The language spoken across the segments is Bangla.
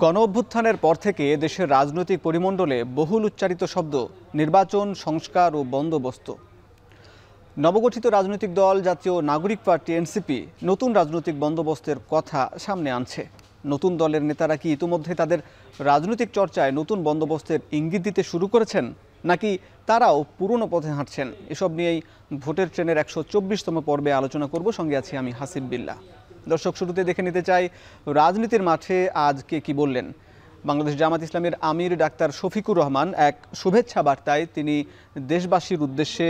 গণ অভ্যুত্থানের পর থেকে দেশের রাজনৈতিক পরিমণ্ডলে বহুল উচ্চারিত শব্দ নির্বাচন, সংস্কার ও বন্দোবস্ত। নবগঠিত রাজনৈতিক দল জাতীয় নাগরিক পার্টি এনসিপি নতুন রাজনৈতিক বন্দোবস্তের কথা সামনে আনছে। নতুন দলের নেতারা কি ইতিমধ্যে তাদের রাজনৈতিক চর্চায় নতুন বন্দোবস্তের ইঙ্গিত দিতে শুরু করেছেন, নাকি তারাও পুরনো পথে হাঁটছেন? এসব নিয়েই ভোটের ট্রেনের ১২৪তম পর্বে আলোচনা করব। সঙ্গে আছি আমি হাসিব বিল্লাহ। দর্শক, শুরুতে দেখে নিতে চাই রাজনীতির মাঠে আজ কে কি বললেন। বাংলাদেশ জামাত ইসলামের আমির ডাক্তার শফিকুর রহমান এক শুভেচ্ছা বার্তায় তিনি দেশবাসীর উদ্দেশ্যে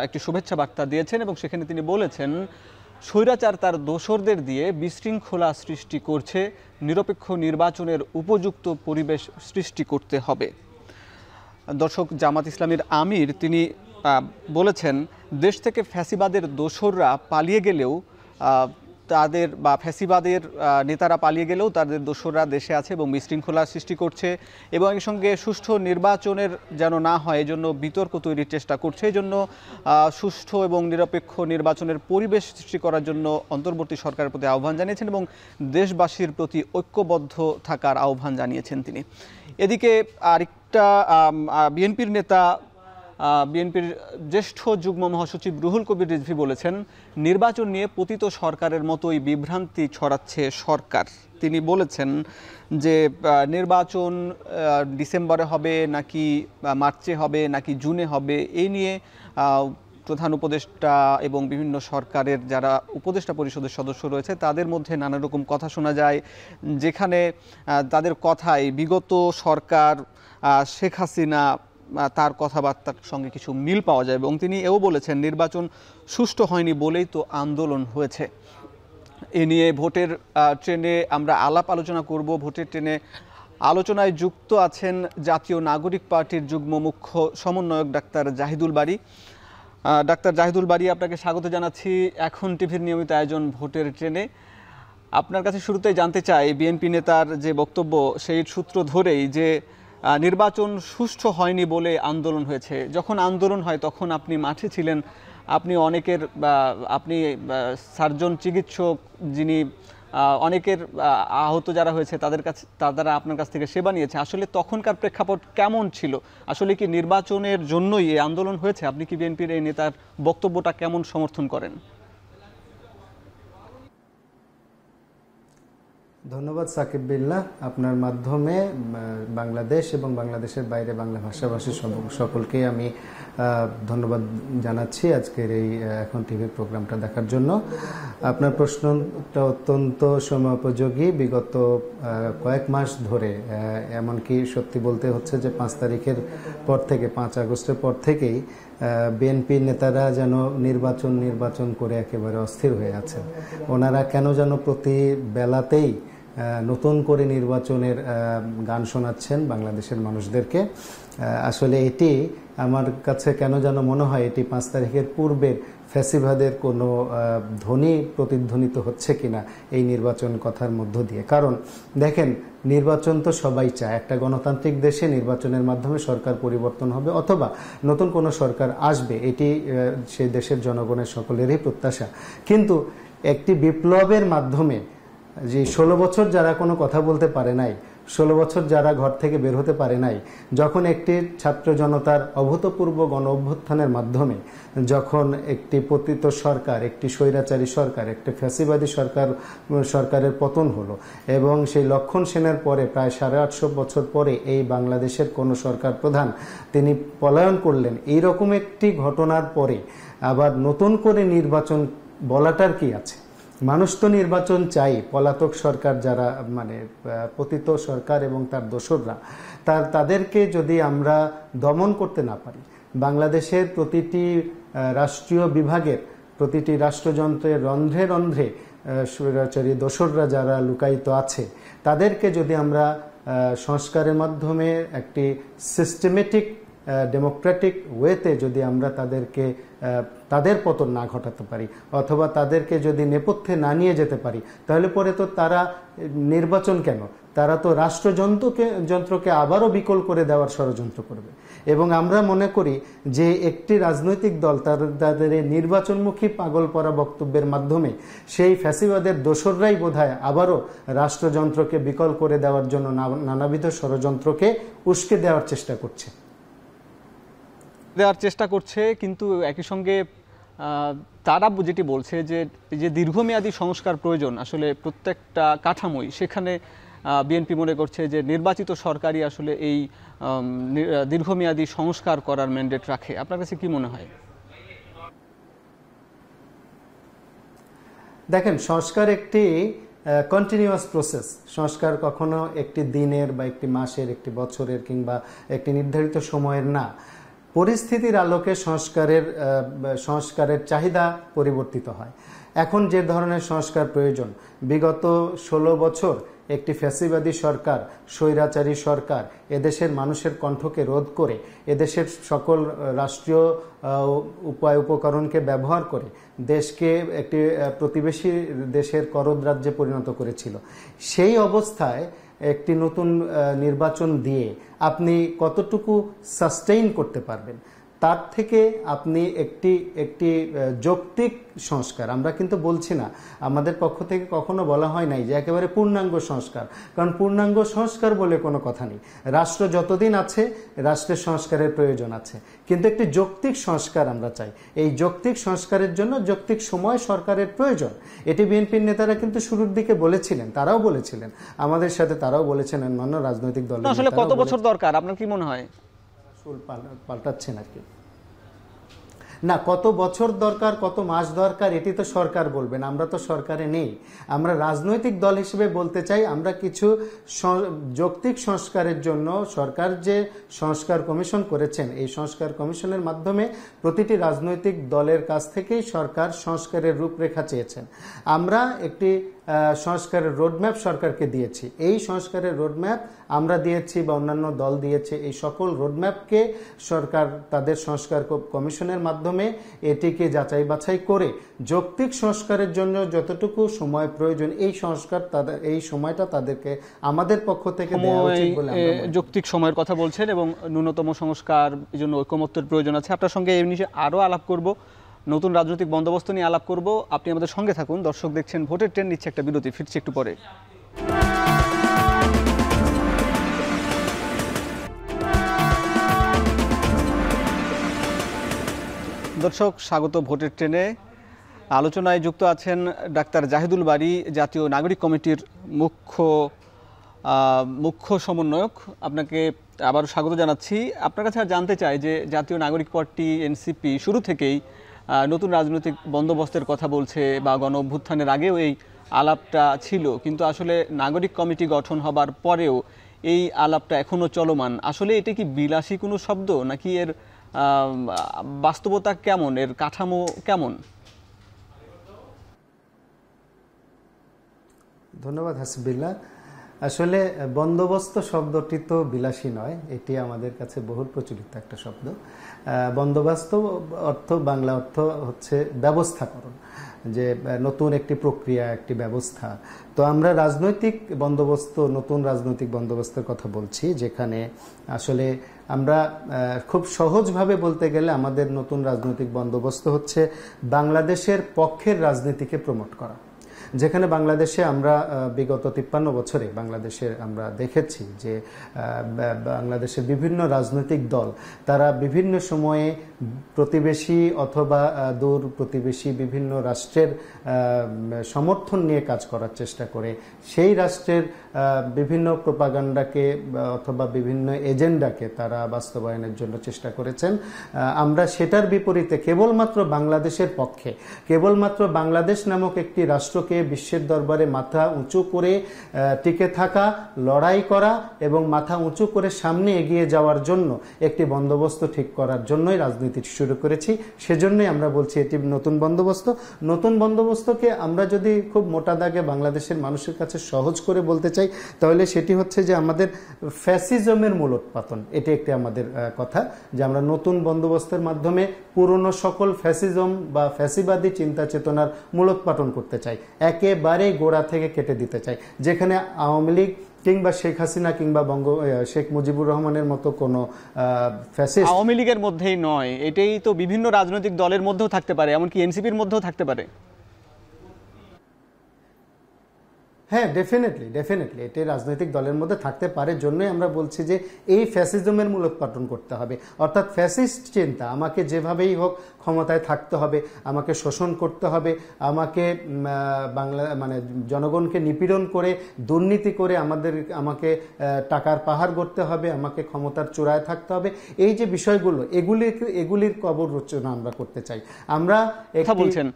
একটি শুভেচ্ছা বার্তা দিয়েছেন এবং সেখানে তিনি বলেছেন, স্বৈরাচার তার দোসরদের দিয়ে বিশৃঙ্খলা সৃষ্টি করছে, নিরপেক্ষ নির্বাচনের উপযুক্ত পরিবেশ সৃষ্টি করতে হবে। দর্শক, জামাত ইসলামের আমির তিনি বলেছেন, দেশ থেকে ফ্যাসিবাদের দোসররা পালিয়ে গেলেও তাদের বা ফ্যাসিবাদের নেতারা পালিয়ে গেলেও তাদের দোসররা দেশে আছে এবং বিশৃঙ্খলা সৃষ্টি করছে এবং এর সঙ্গে সুষ্ঠু নির্বাচনের যেন না হয় এজন্য বিতর্ক তৈরির চেষ্টা করছে। এজন্য সুষ্ঠু এবং নিরপেক্ষ নির্বাচনের পরিবেশ সৃষ্টি করার জন্য অন্তর্বর্তী সরকারের প্রতি আহ্বান জানিয়েছেন এবং দেশবাসীর প্রতি ঐক্যবদ্ধ থাকার আহ্বান জানিয়েছেন তিনি। এদিকে আরেকটা বিএনপির নেতা, বিএনপির জ্যেষ্ঠ যুগ্ম মহাসচিব রুহুল কবির রিজভী বলেছেন, নির্বাচন নিয়ে পতিত সরকারের মতোই বিভ্রান্তি ছড়াচ্ছে সরকার। তিনি বলেছেন যে নির্বাচন ডিসেম্বরে হবে নাকি মার্চে হবে নাকি জুনে হবে, এই নিয়ে প্রধান উপদেষ্টা এবং বিভিন্ন সরকারের যারা উপদেষ্টা পরিষদের সদস্য রয়েছে তাদের মধ্যে নানা রকম কথা শোনা যায়, যেখানে তাদের কথায় বিগত সরকার শেখ হাসিনা তার কথাবার্তার সঙ্গে কিছু মিল পাওয়া যায় এবং তিনি এও বলেছেন, নির্বাচন সুষ্ঠু হয়নি বলেই তো আন্দোলন হয়েছে। এ নিয়ে ভোটের ট্রেনে আমরা আলাপ আলোচনা করব। ভোটের ট্রেনে আলোচনায় যুক্ত আছেন জাতীয় নাগরিক পার্টির যুগ্ম মুখ্য সমন্বয়ক ডাক্তার জাহিদুল বারী। ডাক্তার জাহিদুল বারী, আপনাকে স্বাগত জানাচ্ছি এখন টিভির নিয়মিত আয়োজন ভোটের ট্রেনে। আপনার কাছে শুরুতেই জানতে চাই, বিএনপি নেতার যে বক্তব্য সেই সূত্র ধরেই যে নির্বাচন সুষ্ঠু হয়নি বলে আন্দোলন হয়েছে। যখন আন্দোলন হয় তখন আপনি মাঠে ছিলেন, আপনি অনেকের আপনি সার্জন চিকিৎসক যিনি অনেকের আহত যারা হয়েছে তারা আপনার কাছ থেকে সেবা নিয়েছে। আসলে তখনকার প্রেক্ষাপট কেমন ছিল? আসলে কি নির্বাচনের জন্যই এই আন্দোলন হয়েছে? আপনি কি বিএনপির এই নেতার বক্তব্যটা কেমন সমর্থন করেন? ধন্যবাদ সাকিব বিল্লাহ। আপনার মাধ্যমে বাংলাদেশ এবং বাংলাদেশের বাইরে বাংলা ভাষাভাষী সকলকে আমি ধন্যবাদ জানাচ্ছি আজকের এই এখন টিভির প্রোগ্রামটা দেখার জন্য। আপনার প্রশ্নটা অত্যন্ত সময়োপযোগী। বিগত কয়েক মাস ধরে, এমনকি সত্যি বলতে হচ্ছে যে 5 তারিখের পর থেকে 5 আগস্টের পর থেকেই বিএনপির নেতারা যেন নির্বাচন করে একেবারে অস্থির হয়ে আছেন। ওনারা কেন যেন প্রতি বেলাতেই নতুন করে নির্বাচনের গান শোনাচ্ছেন বাংলাদেশের মানুষদেরকে। আসলে এটি আমার কাছে কেন যেন মনে হয় এটি 5 তারিখের পূর্বের ফ্যাসিবাদের কোনো ধ্বনি প্রতিধ্বনিত হচ্ছে কিনা এই নির্বাচন কথার মধ্য দিয়ে। কারণ দেখেন, নির্বাচন তো সবাই চায়। একটা গণতান্ত্রিক দেশে নির্বাচনের মাধ্যমে সরকার পরিবর্তন হবে অথবা নতুন কোনো সরকার আসবে, এটি সেই দেশের জনগণের সকলেরই প্রত্যাশা। কিন্তু একটি বিপ্লবের মাধ্যমে যে 16 বছর যারা কোনো কথা বলতে পারে নাই, 16 বছর যারা ঘর থেকে বের হতে পারে নাই, যখন একটি ছাত্র জনতার অভূতপূর্ব গণ অভ্যুত্থানের মাধ্যমে যখন একটি পতিত সরকার, একটি স্বৈরাচারী সরকার, একটি ফ্যাসিবাদী সরকারের পতন হলো এবং সেই লক্ষণ সেনের পরে প্রায় 850 বছর পরে এই বাংলাদেশের কোনো সরকার প্রধান তিনি পলায়ন করলেন, এইরকম একটি ঘটনার পরে আবার নতুন করে নির্বাচন বলাটার কি আছে? মানুষ তো নির্বাচন চাই। পলাতক সরকার যারা, মানে পতিত সরকার এবং তার দোসররা, তাদেরকে যদি আমরা দমন করতে না পারি, বাংলাদেশের প্রতিটি রাষ্ট্রীয় বিভাগের প্রতিটি রাষ্ট্রযন্ত্রের রন্ধ্রে রন্ধ্রে স্বৈরাচারী দোসররা যারা লুকায়িত আছে, তাদেরকে যদি আমরা সংস্কারের মাধ্যমে একটি সিস্টেমেটিক ডেমোক্রেটিক ওয়েতে যদি আমরা তাদের পতন না ঘটাতে পারি অথবা তাদেরকে যদি নেপথ্যে না নিয়ে যেতে পারি, তাহলে পরে তো তারা নির্বাচন কেন, তারা তো রাষ্ট্রযন্ত্রকে আবারও বিকল করে দেওয়ার ষড়যন্ত্র করবে। এবং আমরা মনে করি যে একটি রাজনৈতিক দল তাদের এই নির্বাচনমুখী পাগল পরা বক্তব্যের মাধ্যমে সেই ফ্যাসিবাদের দোসররাই বোধহয় আবারও রাষ্ট্রযন্ত্রকে বিকল করে দেওয়ার জন্য নানাবিধ ষড়যন্ত্রকে উস্কে দেওয়ার চেষ্টা করছে। কিন্তু একই সঙ্গে তারা যেটি বলছে যে দীর্ঘমেয়াদী সংস্কার প্রয়োজন, আসলে প্রত্যেকটা কাঠামোই, সেখানে বিএনপি মনে করছে যে নির্বাচিত সরকারই আসলে এই দীর্ঘমেয়াদী সংস্কার করার ম্যান্ডেট রাখে। আপনার কাছে কি মনে হয়? দেখেন, সংস্কার একটি কন্টিনিউয়াস প্রসেস। সংস্কার কখনো একটি দিনের বা একটি মাসের, একটি বছরের কিংবা একটি নির্ধারিত সময়ের না। পরিস্থিতির আলোকে সংস্কারের চাহিদা পরিবর্তিত হয়। এখন যে ধরনের সংস্কার প্রয়োজন, বিগত 16 বছর একটি ফ্যাসিবাদী সরকার, স্বৈরাচারী সরকার এদেশের মানুষের কণ্ঠকে রোধ করে, এদেশের সকল রাষ্ট্রীয় উপায় উপকরণকে ব্যবহার করে দেশকে একটি প্রতিবেশী দেশের করদ রাজ্যে পরিণত করেছিল। সেই অবস্থায় একটি নতুন নির্বাচন দিয়ে আপনি কতটুকু সাস্টেইন করতে পারবেন, তার থেকে আপনি একটি যৌক্তিক সংস্কার, আমরা কিন্তু বলছি না, আমাদের পক্ষ থেকে কখনো বলা হয় নাই যে একেবারে পূর্ণাঙ্গ সংস্কার, কারণ পূর্ণাঙ্গ সংস্কার বলে কোনো কথা নেই। রাষ্ট্র যতদিন আছে রাষ্ট্রের সংস্কারের প্রয়োজন আছে, কিন্তু একটি যৌক্তিক সংস্কার আমরা চাই। এই যৌক্তিক সংস্কারের জন্য যৌক্তিক সময় সরকারের প্রয়োজন। এটি বিএনপির নেতারা কিন্তু শুরুর দিকে বলেছিলেন, তারাও বলেছিলেন আমাদের সাথে, তারাও বলেছেন অন্যান্য রাজনৈতিক দল। আসলে কত বছর দরকার আপনার কি মনে হয়? পাল্টাচ্ছেন আর কি না, কত বছর দরকার, কত মাস দরকার এটি তো সরকার বলবেন, আমরা তো সরকারে নেই। আমরা রাজনৈতিক দল হিসেবে বলতে চাই, আমরা কিছু যৌক্তিক সংস্কারের জন্য সরকার যে সংস্কার কমিশন করেছেন, এই সংস্কার কমিশনের মাধ্যমে প্রতিটি রাজনৈতিক দলের কাছ থেকেই সরকার সংস্কারের রূপরেখা চেয়েছেন। আমরা একটি সংস্কারের রোডম্যাপ সরকারকে দিয়েছি। এই সংস্কারের রোডম্যাপ আমরা দিয়েছি বা অন্যান্য দল দিয়েছে। এই সকল রোডম্যাপকে সরকার তাদের সংস্কার কমিশনের মাধ্যমে এটিকে যাচাই বাছাই করে যৌক্তিক সংস্কারের জন্য যতটুকু সময় প্রয়োজন, এই সময়টা তাদেরকে আমাদের পক্ষ থেকে দেওয়া উচিত বলে আমরা মনে করি। যৌক্তিক সময়ের কথা বলছেন এবং ন্যূনতম সংস্কার জন্য ঐকমত্যের প্রয়োজন আছে। আপনার সঙ্গে এই নিয়ে আরও আলাপ করব, নতুন রাজনৈতিক বন্দোবস্ত নিয়ে আলাপ করব। আপনি আমাদের সঙ্গে থাকুন। দর্শক দেখছেন ভোটের ট্রেন, নিচ্ছে একটা বিরতি, ফিরছি একটু পরে। দর্শক, স্বাগত ভোটের ট্রেনে। আলোচনায় যুক্ত আছেন ডাক্তার জাহিদুল বারী, জাতীয় নাগরিক কমিটির মুখ্য সমন্বয়ক। আপনাকে আবারও স্বাগত জানাচ্ছি। আপনার কাছে জানতে চাই যে জাতীয় নাগরিক পার্টি এনসিপি শুরু থেকেই নতুন রাজনৈতিক বন্দোবস্তের কথা বলছে, বা গণ অভ্যুত্থানের আগেও এই আলাপটা ছিল, কিন্তু আসলে নাগরিক কমিটি গঠন হবার পরেও এই আলাপটা এখনও চলমান। আসলে এটা কি বিলাসী কোনো শব্দ, নাকি এর বাস্তবতা কেমন, এর কাঠামো কেমন? ধন্যবাদ হাসিবুল্লাহ। আসলে বন্দোবস্ত শব্দটি তো বিলাসী নয়, এটি আমাদের কাছে বহুল প্রচলিত একটা শব্দ। বন্দোবস্ত অর্থ, বাংলা অর্থ হচ্ছে ব্যবস্থাকরণ, যে নতুন একটি প্রক্রিয়া, একটি ব্যবস্থা। তো আমরা রাজনৈতিক বন্দোবস্ত, নতুন রাজনৈতিক বন্দোবস্তের কথা বলছি, যেখানে আসলে আমরা খুব সহজভাবে বলতে গেলে আমাদের নতুন রাজনৈতিক বন্দোবস্ত হচ্ছে বাংলাদেশের পক্ষের রাজনীতিকে প্রমোট করা। যেখানে বাংলাদেশে আমরা বিগত 53 বছরে বাংলাদেশে আমরা দেখেছি যে বাংলাদেশের বিভিন্ন রাজনৈতিক দল তারা বিভিন্ন সময়ে প্রতিবেশী অথবা দূর প্রতিবেশী বিভিন্ন রাষ্ট্রের সমর্থন নিয়ে কাজ করার চেষ্টা করে, সেই রাষ্ট্রের বিভিন্ন প্রোপাগান্ডাকে অথবা বিভিন্ন এজেন্ডাকে তারা বাস্তবায়নের জন্য চেষ্টা করেছেন। আমরা সেটার বিপরীতে কেবলমাত্র বাংলাদেশের পক্ষে, কেবলমাত্র বাংলাদেশ নামক একটি রাষ্ট্রকে বিশ্বের দরবারে মাথা উঁচু করে টিকে থাকা, লড়াই করা এবং মাথা উঁচু করে সামনে এগিয়ে যাওয়ার জন্য একটি বন্দোবস্ত ঠিক করার জন্যই রাজনীতি শুরু করেছি। সেজন্যই আমরা বলছি এটি নতুন বন্দোবস্ত। নতুন বন্দোবস্তকে আমরা যদি খুব মোটা দাগে বাংলাদেশের মানুষের কাছে সহজ করে বলতে চাই, তাহলে সেটি হচ্ছে যে আমাদের ফ্যাসিজমের মূলোৎপাটন। এটি একটি আমাদের কথা, যে আমরা নতুন বন্দোবস্তের মাধ্যমে পুরনো সকল ফ্যাসিজম বা ফ্যাসিবাদী চিন্তা চেতনার মূলোৎপাটন করতে চাই, একেবারে গোড়া থেকে কেটে দিতে চাই। যেখানে আওয়ামী লীগ কিংবা শেখ হাসিনা কিংবা শেখ মুজিবুর রহমানের মতো কোনো ফ্যাসিস্ট আওয়ামী লীগের মধ্যেই নয়, এটাই তো বিভিন্ন রাজনৈতিক দলের মধ্যেও থাকতে পারে, এমনকি এনসিপির মধ্যেও থাকতে পারে। হ্যাঁ, ডেফিনেটলি এটি রাজনৈতিক দলের মধ্যে থাকতে পারে, জন্যই আমরা বলছি যে এই ফ্যাসিজমের মূলোৎপাটন করতে হবে। অর্থাৎ ফ্যাসিস্ট চিন্তা, আমাকে যেভাবেই হোক ক্ষমতায় থাকতে হবে, আমাকে শোষণ করতে হবে, আমাকে জনগণকে নিপীড়ন করে দুর্নীতি করে আমাকে টাকার পাহাড় গড়তে হবে, আমাকে ক্ষমতার চূড়ায় থাকতে হবে, এই যে বিষয়গুলো এগুলির কবর রচনা আমরা করতে চাই। আমরা বলছেন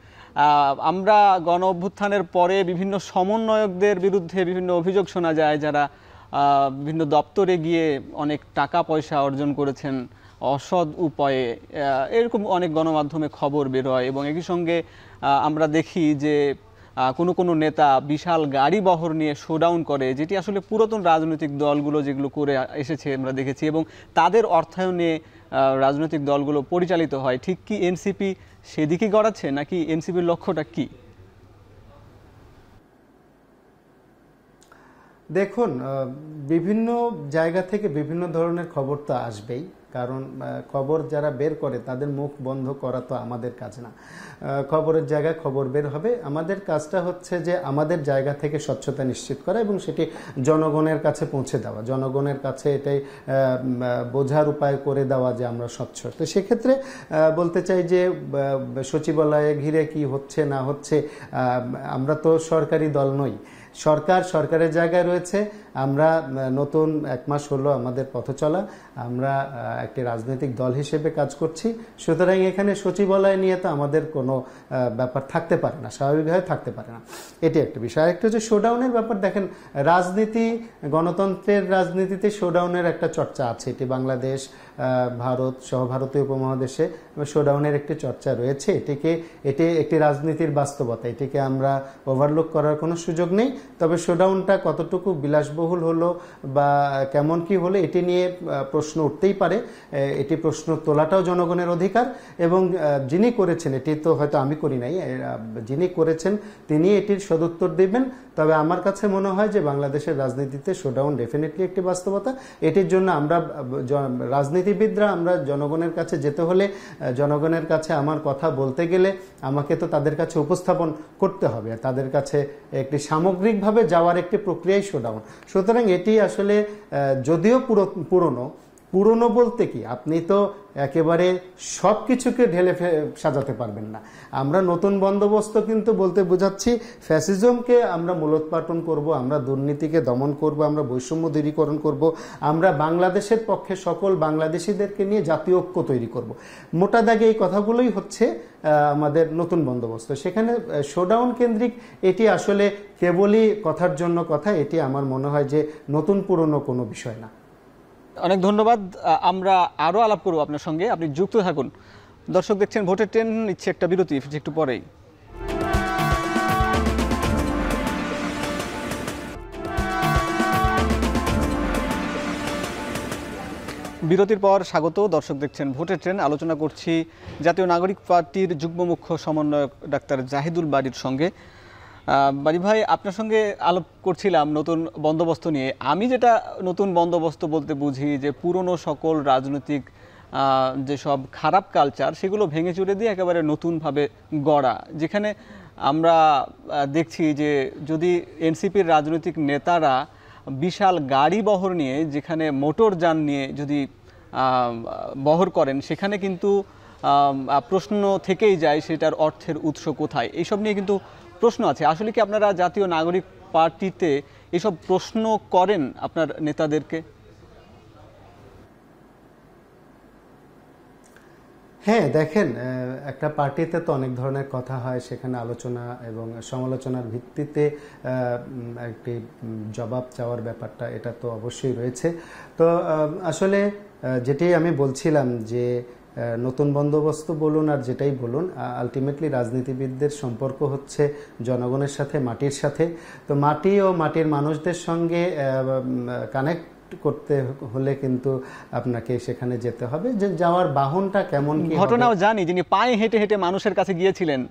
আমরা গণ অভ্যুত্থানের পরে বিভিন্ন সমন্বয়কদের বিরুদ্ধে বিভিন্ন অভিযোগ শোনা যায়, যারা বিভিন্ন দপ্তরে গিয়ে অনেক টাকা পয়সা অর্জন করেছেন অসৎ উপায়ে, এরকম অনেক গণমাধ্যমে খবর বের হয়। এবং একই সঙ্গে আমরা দেখি যে কোনো নেতা বিশাল গাড়ি বহর নিয়ে শোডাউন করে, যেটি আসলে পুরাতন রাজনৈতিক দলগুলো যেগুলো করে এসেছে আমরা দেখেছি, এবং তাদের অর্থায়নে রাজনৈতিক দলগুলো পরিচালিত হয়। ঠিক কি এনসিপি সেদিকে গড়াচ্ছে, নাকি এনসিপির লক্ষ্যটা কি? দেখুন, বিভিন্ন জায়গা থেকে বিভিন্ন ধরনের খবর তো আসবেই, কারণ খবর যারা বের করে তাদের মুখ বন্ধ করা তো আমাদের কাজ না। খবরের জায়গায় খবর বের হবে, আমাদের কাজটা হচ্ছে যে আমাদের জায়গা থেকে স্বচ্ছতা নিশ্চিত করা এবং সেটি জনগণের কাছে পৌঁছে দেওয়া, জনগণের কাছে এটাই বোঝার উপায় করে দেওয়া যে আমরা স্বচ্ছ। তো সেক্ষেত্রে বলতে চাই যে সচিবালয়ে ঘিরে কি হচ্ছে না হচ্ছে, আমরা তো সরকারি দল নই, সরকারের জায়গায় রয়েছে। আমরা নতুন 1 মাস হলো আমাদের পথ চলা, আমরা একটি রাজনৈতিক দল হিসেবে কাজ করছি, সুতরাং এখানে সচিবালয় নিয়ে তো আমাদের কোনো ব্যাপার থাকতে পারে না, স্বাভাবিকভাবে থাকতে পারে না। এটি একটা বিষয়। আরেকটা হচ্ছে শোডাউনের ব্যাপার। দেখেন, গণতন্ত্রের রাজনীতিতে শোডাউনের একটা চর্চা আছে, এটি বাংলাদেশ, ভারত সহ ভারতীয় উপমহাদেশে শোডাউনের একটি চর্চা রয়েছে। এটি একটি রাজনীতির বাস্তবতা, এটিকে আমরা ওভারলুক করার কোনো সুযোগ নেই। তবে শোডাউনটা কতটুকু বিলাসবহুল হলো বা কেমন কি হলো, এটি নিয়ে প্রশ্ন উঠতেই পারে, এটি প্রশ্ন তোলাটাও জনগণের অধিকার। এবং যিনি করেছেন, এটি তো হয়তো আমি করি নাই, যিনি করেছেন তিনি এটির সদুত্তর দেবেন। তবে আমার কাছে মনে হয় যে বাংলাদেশের রাজনীতিতে শোডাউন ডেফিনেটলি একটি বাস্তবতা। এটির জন্য আমরা রাজনীতিবিদরা, আমরা জনগণের কাছে যেতে হলে, জনগণের কাছে আমার কথা বলতে গেলে আমাকে তো তাদের কাছে উপস্থাপন করতে হবে, তাদের কাছে একটি সামগ্রিকভাবে যাওয়ার একটি প্রক্রিয়াই শোডাউন। সুতরাং এটি আসলে যদিও পুরনো বলতে কি, আপনি তো একেবারে সব কিছুকে ঢেলে সাজাতে পারবেন না। আমরা নতুন বন্দোবস্ত কিন্তু বলতে বোঝাচ্ছি ফ্যাসিজমকে আমরা মূলোৎপাটন করব, আমরা দুর্নীতিকে দমন করব, আমরা বৈষম্য দূরীকরণ করব, আমরা বাংলাদেশের পক্ষে সকল বাংলাদেশিদেরকে নিয়ে জাতীয় ঐক্য তৈরি করব। মোটা দাগে এই কথাগুলোই হচ্ছে আমাদের নতুন বন্দোবস্ত। সেখানে শোডাউন কেন্দ্রিক এটি আসলে কেবলই কথার জন্য কথা, এটি আমার মনে হয় যে নতুন পুরনো কোনো বিষয় না। অনেক ধন্যবাদ। আমরা আরও আলাপ করব আপনার সঙ্গে, আপনি যুক্ত থাকুন। দর্শক দেখছেন ভোটের ট্রেন, নিচ্ছে একটা বিরতি, একটু পরেই। বিরতির পর স্বাগত। দর্শক দেখছেন ভোটের ট্রেন, আলোচনা করছি জাতীয় নাগরিক পার্টির যুগ্ম মুখ্য সমন্বয়ক ডাক্তার জাহিদুল বারীর সঙ্গে। বারী ভাই, আপনার সঙ্গে আলাপ করছিলাম নতুন বন্দোবস্ত নিয়ে। আমি যেটা নতুন বন্দোবস্ত বলতে বুঝি যে পুরনো সকল রাজনৈতিক যেসব খারাপ কালচার সেগুলো ভেঙে চুরে দিয়ে একেবারে নতুনভাবে গড়া, যেখানে আমরা দেখছি যে যদি এনসিপির রাজনৈতিক নেতারা বিশাল গাড়ি বহর নিয়ে, যেখানে মোটর যান নিয়ে যদি বহর করেন, সেখানে কিন্তু প্রশ্ন থেকেই যায় সেটার অর্থের উৎস কোথায়। এইসব নিয়ে কিন্তু প্রশ্ন আছে। আসলে কি আপনারা জাতীয় নাগরিক পার্টিতে এসব প্রশ্ন করেন আপনার নেতাদেরকে? হ্যাঁ, দেখেন, একটা পার্টিতে তো অনেক ধরনের কথা হয়, সেখানে আলোচনা এবং সমালোচনার ভিত্তিতে একটি জবাব চাওয়ার ব্যাপারটা, এটা তো অবশ্যই রয়েছে। তো আসলে যেটি আমি বলছিলাম যে নতুন বন্দোবস্ত বলুন আর যেটাই বলুন, আলটিমেটলি রাজনীতিবিদদের সম্পর্ক হচ্ছে জনগণের সাথে, মাটির সাথে। তো মাটি ও মাটির মানুষদের সঙ্গে কানেক্ট করতে হলে কিন্তু আপনাকে সেখানে যেতে হবে, যে যাওয়ার বাহনটা কেমন কি ঘটনাও জানি, যিনি পায়ে হেঁটে হেঁটে মানুষের কাছে গিয়েছিলেন।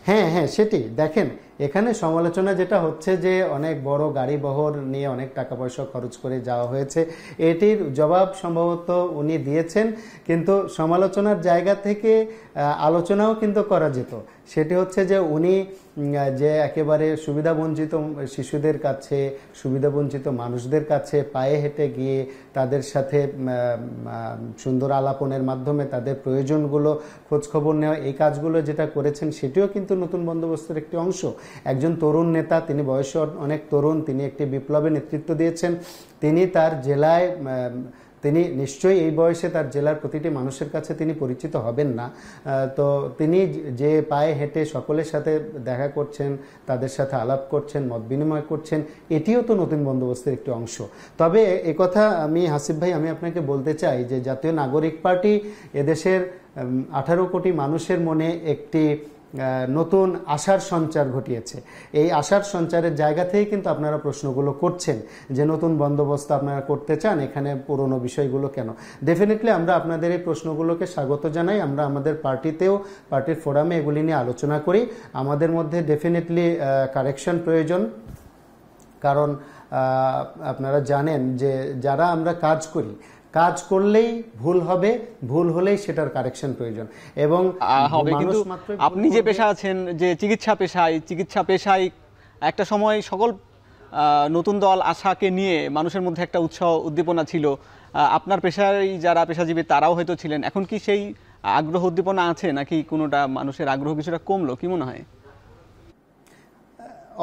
হ্যাঁ হ্যাঁ, সেটি দেখেন, এখানে সমালোচনা যেটা হচ্ছে যে অনেক বড় গাড়ি বহর নিয়ে অনেক টাকা পয়সা খরচ করে যাওয়া হয়েছে, এটির জবাব সম্ভবত উনি দিয়েছেন, কিন্তু সমালোচনার জায়গা থেকে আলোচনাও কিন্তু করা যেত। সেটি হচ্ছে যে উনি যে একেবারে সুবিধাবঞ্চিত শিশুদের কাছে, সুবিধাবঞ্চিত মানুষদের কাছে পায়ে হেঁটে গিয়ে তাদের সাথে সুন্দর আলাপনের মাধ্যমে তাদের প্রয়োজনগুলো খোঁজখবর নেওয়া, এই কাজগুলো যেটা করেছেন সেটিও কিন্তু নতুন বন্দোবস্তের একটি অংশ। একজন তরুণ নেতা, তিনি বয়সে অনেক তরুণ, তিনি একটি বিপ্লবের নেতৃত্ব দিয়েছেন। তিনি তার জেলায়, তিনি নিশ্চয়ই এই বয়সে তার জেলার প্রতিটি মানুষের কাছে তিনি পরিচিত হবেন না, তো তিনি যে পায়ে হেঁটে সকলের সাথে দেখা করছেন, তাদের সাথে আলাপ করছেন, মত বিনিময় করছেন, এটিও তো নতুন বন্দোবস্তের একটি অংশ। তবে একথা আমি হাসিব ভাই, আমি আপনাকে বলতে চাই যে জাতীয় নাগরিক পার্টি এদেশের 18 কোটি মানুষের মনে একটি নতুন আশার সঞ্চার ঘটিয়েছে। এই আশার সঞ্চারের জায়গা থেকেই কিন্তু আপনারা প্রশ্নগুলো করছেন যে নতুন বন্দোবস্ত আপনারা করতে চান, এখানে পুরনো বিষয়গুলো কেন। ডেফিনেটলি আমরা আপনাদের এই প্রশ্নগুলোকে স্বাগত জানাই। আমরা আমাদের পার্টিতেও, পার্টির ফোরামে এগুলি নিয়ে আলোচনা করি। আমাদের মধ্যে ডেফিনেটলি কারেকশন প্রয়োজন, কারণ আপনারা জানেন যে যারা আমরা কাজ করি, কাজ করলেই ভুল হবে, ভুল হলেই সেটার কারেকশন প্রয়োজন এবং হবে। কিন্তু আপনি যে পেশা আছেন, যে চিকিৎসা পেশায় একটা সময় সকল নতুন দল আশাকে নিয়ে মানুষের মধ্যে একটা উৎসাহ উদ্দীপনা ছিল। আপনার পেশায় যারা পেশাজীবী তারাও হয়তো ছিলেন। এখন কি সেই আগ্রহ উদ্দীপনা আছে, নাকি কোনোটা মানুষের আগ্রহ কিছুটা কমলো, কি মনে হয়?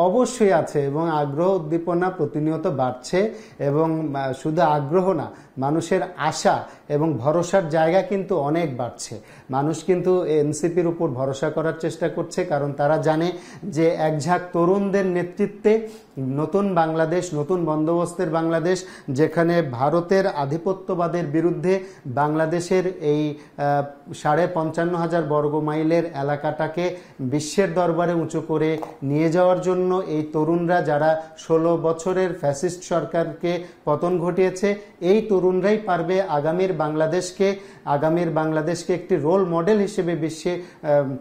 অবশ্যই আছে, এবং আগ্রহ উদ্দীপনা প্রতিনিয়ত বাড়ছে, এবং শুধু আগ্রহ না, মানুষের আশা এবং ভরসার জায়গা কিন্তু অনেক বাড়ছে। মানুষ কিন্তু এনসিপির উপর ভরসা করার চেষ্টা করছে, কারণ তারা জানে যে একঝাঁক তরুণদের নেতৃত্বে নতুন বাংলাদেশ, নতুন বন্দোবস্তের বাংলাদেশ, যেখানে ভারতের আধিপত্যবাদের বিরুদ্ধে বাংলাদেশের এই 55,500 বর্গ মাইলের এলাকাটাকে বিশ্বের দরবারে উঁচু করে নিয়ে যাওয়ার জন্য এই তরুণরা, যারা 16 বছরের ফ্যাসিস্ট সরকারকে পতন ঘটিয়েছে, এই তরুণরাই পারবে আগামীর বাংলাদেশকে একটি রোল মডেল হিসেবে বিশ্বে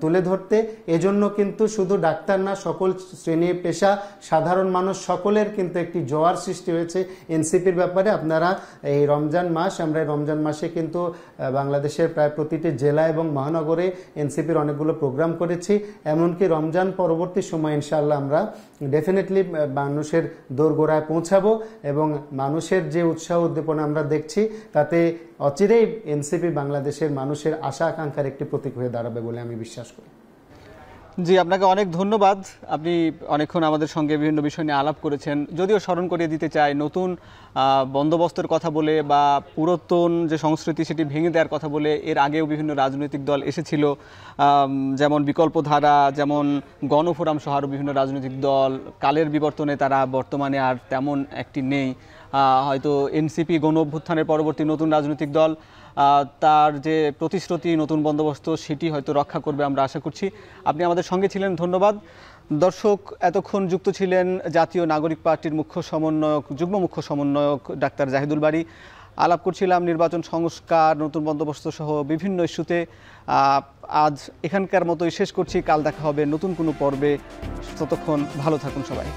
তুলে ধরতে। এজন্য কিন্তু শুধু ডাক্তার না, সকল শ্রেণী পেশা, সাধারণ মানুষ সকলের কিন্তু একটি জোয়ার সৃষ্টি হয়েছে এনসিপির ব্যাপারে। আপনারা এই রমজান মাস, আমরা এই রমজান মাসে কিন্তু বাংলাদেশের প্রায় প্রতিটি জেলা এবং মহানগরে এনসিপির অনেকগুলো প্রোগ্রাম করেছি। এমনকি রমজান পরবর্তী সময় ইনশাআল্লাহ আমরা ডেফিনেটলি মানুষের দোরগোড়ায় পৌঁছাবো, এবং মানুষের যে উৎসাহ উদ্দীপনা আমরা দেখছি তাতে অচিরেই এনসিপি বাংলাদেশের মানুষের আশা আকাঙ্ক্ষার একটি প্রতীক হয়ে দাঁড়াবে বলে আমি বিশ্বাস করি। জি, আপনাকে অনেক ধন্যবাদ। আপনি অনেকক্ষণ আমাদের সঙ্গে বিভিন্ন বিষয় নিয়ে আলাপ করেছেন। যদিও স্মরণ করিয়ে দিতে চাই, নতুন বন্দোবস্তের কথা বলে বা পুরাতন যে সংস্কৃতি সেটি ভেঙে দেওয়ার কথা বলে এর আগেও বিভিন্ন রাজনৈতিক দল এসেছিল, যেমন বিকল্পধারা, যেমন গণফোরাম সহ আরও বিভিন্ন রাজনৈতিক দল। কালের বিবর্তনে তারা বর্তমানে আর তেমন একটি নেই। হয়তো এনসিপি গণ অভ্যুত্থানের পরবর্তী নতুন রাজনৈতিক দল, তার যে প্রতিশ্রুতি নতুন বন্দোবস্ত সেটি হয়তো রক্ষা করবে, আমরা আশা করছি। আপনি আমাদের সঙ্গে ছিলেন, ধন্যবাদ। দর্শক, এতক্ষণ যুক্ত ছিলেন জাতীয় নাগরিক পার্টির যুগ্ম মুখ্য সমন্বয়ক ডাক্তার জাহিদুল বারী। আলাপ করছিলাম নির্বাচন সংস্কার, নতুন বন্দোবস্ত সহ বিভিন্ন ইস্যুতে। আজ এখানকার মতোই শেষ করছি। কাল দেখা হবে নতুন কোনো পর্বে। ততক্ষণ ভালো থাকুন সবাই।